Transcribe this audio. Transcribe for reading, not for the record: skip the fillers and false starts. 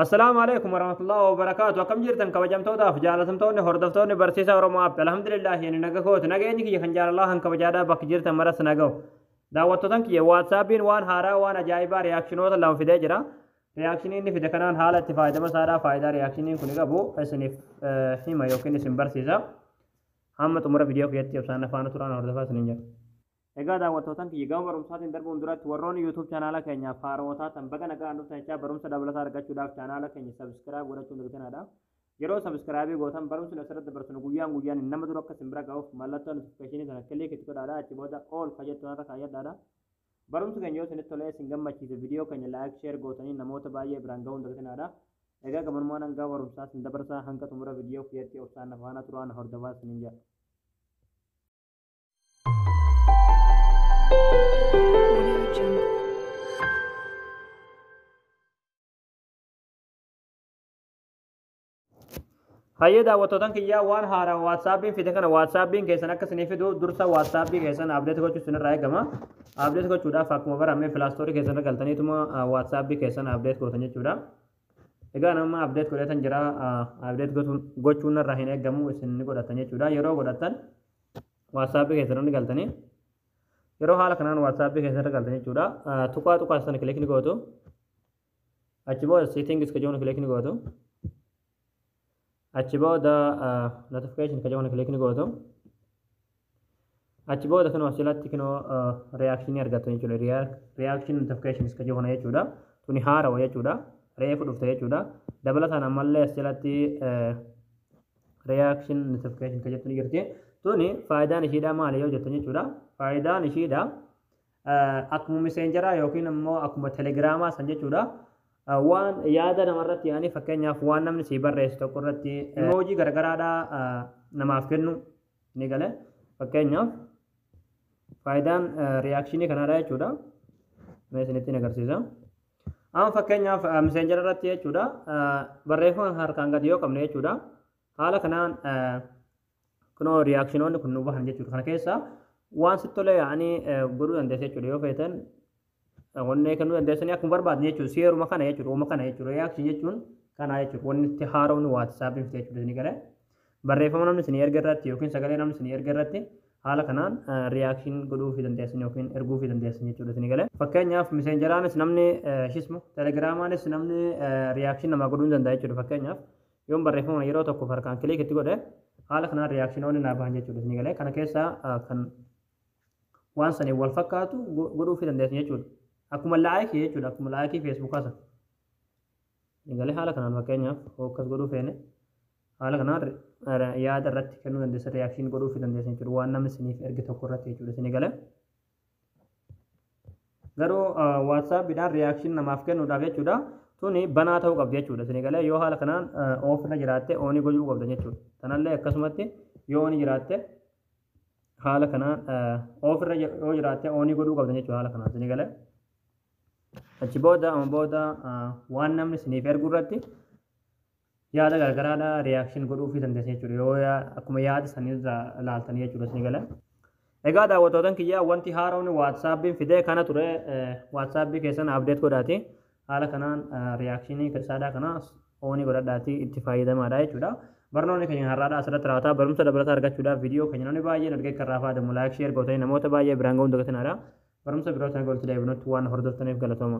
السلام عليكم ورحمة الله وبركاته. كم جرتن كوجمتودا فجالتمتوني هردفتوني برسيسا ورمو أب الحمد لله يعني نجاكوت نجاني كي خنجار الله هن كوجادا بكجرتن مرس نجاو دعوتوتن كي واتسابين وان هارا وان أجايبا رياكشنوت لهم في دجرا رياكشنين في دكانان حالة فايدة مسارا فايدة رياكشنين كونيكا بو حسني هما يوكين اسم برسيسا هم تمر فيديو كيتي بسانا فانو تران هردفا سنينجا egaa daawwattootaan kiyya gama barumsaatiin darbuun duratti warroonni yuutuub chaanaala keenya faarootaa tan baga nagaa nuuf ta'ichaa barumsa dabalataa argachuudhaaf chaanaala keenya sabiskiraayib godhachuun dirqanaadha. Yeroo sabiskiraayibii gootan barumsi asirratti dabarsinu guyyaan nama dura akka simbira ga'uuf mallattoo notifikashinii sana killee itti godhaadha. Achi booda ool fayyadamtoota irra kaayyadhaadha. Barumsi keenya yoo isinitti tolee isin gammachiise viidiyoo keenya laayik sheer gootanii namoota baay'ee biraan ga'uun dirqanaadha. Egaa gamanummaan hanga barumsaa sin dabarsaa hanga xumura viidiyoo kiyyatti obsaan afaana turaan hordofaa isiniin jedha. Hayyee daawwattootaan kiyyaa waan haaraa waatsaappiin fide kana waatsaappiin keessan akka isinii fidu dursa waatsaappii keessan abdeet gochuu isinirraa eegama. Abdeet gochuudhaaf akkuma baramee filaastoorii keessan galtaniituma waatsaappii keessan abdeet gootan jechuudha. Egaa nama abdeet godhatan jira abdeet gochuun irraa hin eegamu isin ni godhatan jechuudha. Yeroo godhatan waatsaappii keessan ni galtanii yeroo haala kanaan waatsaappii keessan galtan jechuudha. Tuqaa sana kilik ni gootu. Achi booda settings ka jiru kilik ni gootu. Achi booda notification ka jiru kilik ni gootu. Achi booda kanuma asirratti kinoo reaction argattu jechuudha. Reaction notifications ka jiru jechuudha. Tuni haarawa jechuudha. Reefu dhufte jechuudha. Dabalataan ammallee asirratti reaction notification ka jettu ni jirti. Tuni faayidaan ishiidhaa maali yoo jettan jechuudha. Faayidaan ishiidhaa akkuma messengeraa yookiin immoo akkuma telegiraamaa san jechuudha. Waan yaada namarratti yaani fakkeenyaaf waan namni si barreessu tokko irratti emoojii garagaraadhaa namaaf kennu ni gale. Fakkeenyaaf faayidaan reakshinii kanaadha jechuudha. Mee isinitti ni agarsiisa. Amma fakkeenyaaf messengeraa irratti jechuudha barreeffama harkaan gadi yoo qabne jechuudha. Haala kanaan kunoo reaksinoonni kun nu bahan jechuudha. Kana keessa waan sitti tolee yaa'anii godhuu dandeessa jechuudha yoo feetan wanni kan nu dandeessanii akkuma barbaadne jechuudha. Seeruma kana jechuudha. Uuma kana jechuudha. Reakshin jechuun kana jechuudha. Wanni itti haaromni waatsaappiin fite jechuudha isin gara barreeffama namni isin erga irratti yookiin sagalee namni isin erga irratti haala kanaan reakshin godhuu fi dandeessan yookiin erguu fi dandeessan jechuudha isin gara. Fakkeenyaaf messengeraanis namni shismu telegiraamaanis namni reakshin namaa godhuu danda'a jechuudha. Fakkeenyaaf yoon barreeffama yeroo tokko harkaan kilik itti godhe haala kanaan reaksinoonni naa bahan jechuudha isin galee kana keessa kan waan sanii wal fakkaatu godhuu fi dandeessan jechuudha. Akkuma laayikii jechuudha akkuma laayikii feesbuukaa sana. Isin galee haala kanaan fakkeenyaaf akkas godhuu feene haala kanaan yaada irratti kennuu dandeessan reakshin godhuu fi dandeessan jechuudha waan namni isiniif erge tokko irratti jechuudha isin galee. Garuu waatsaappiidhaan reakshin namaaf kennuudhaaf jechuudha. Tuni banaa ta'uu qabdi jechuudha. Isin galee yoo haala kanaan ofirra jiraatte oonii gochuu qabda jechuudha. Kanallee akkasumatti yoo oonii jiraatte haala kanaan ofirra yoo jiraatte oonii godhuu qabda jechuudha haala kanaan isin galee. Achi booda waan namni isiniif ergu irratti yaada garagaraadhaa reakshin godhuu fi dandeessan jechuudha. Yoo akkuma yaada sanirraa ilaaltanii jechuudha isin galee. Egaa daawwattootaan kiyyaa wanti haaromni waatsaappiin fidee kana ture waatsaappii keessan abdeet godhaati. Haala kanaan reakshinii isaadhaa kanaas oonii godhadhaatii itti fayyadamaadha jechuudha. Barnoonni keenya har'aadhaa asirratti raawwataa barumsa dabalataa argachuudhaaf viidiyoo keenya namni baay'een argee kan raafaa deemu laayik sheer gootanii namoota baay'ee biraan ga'uun dagatinaadha. Barumsa biroo sana gootanii deebinutti waan hordoftaniif galatooma.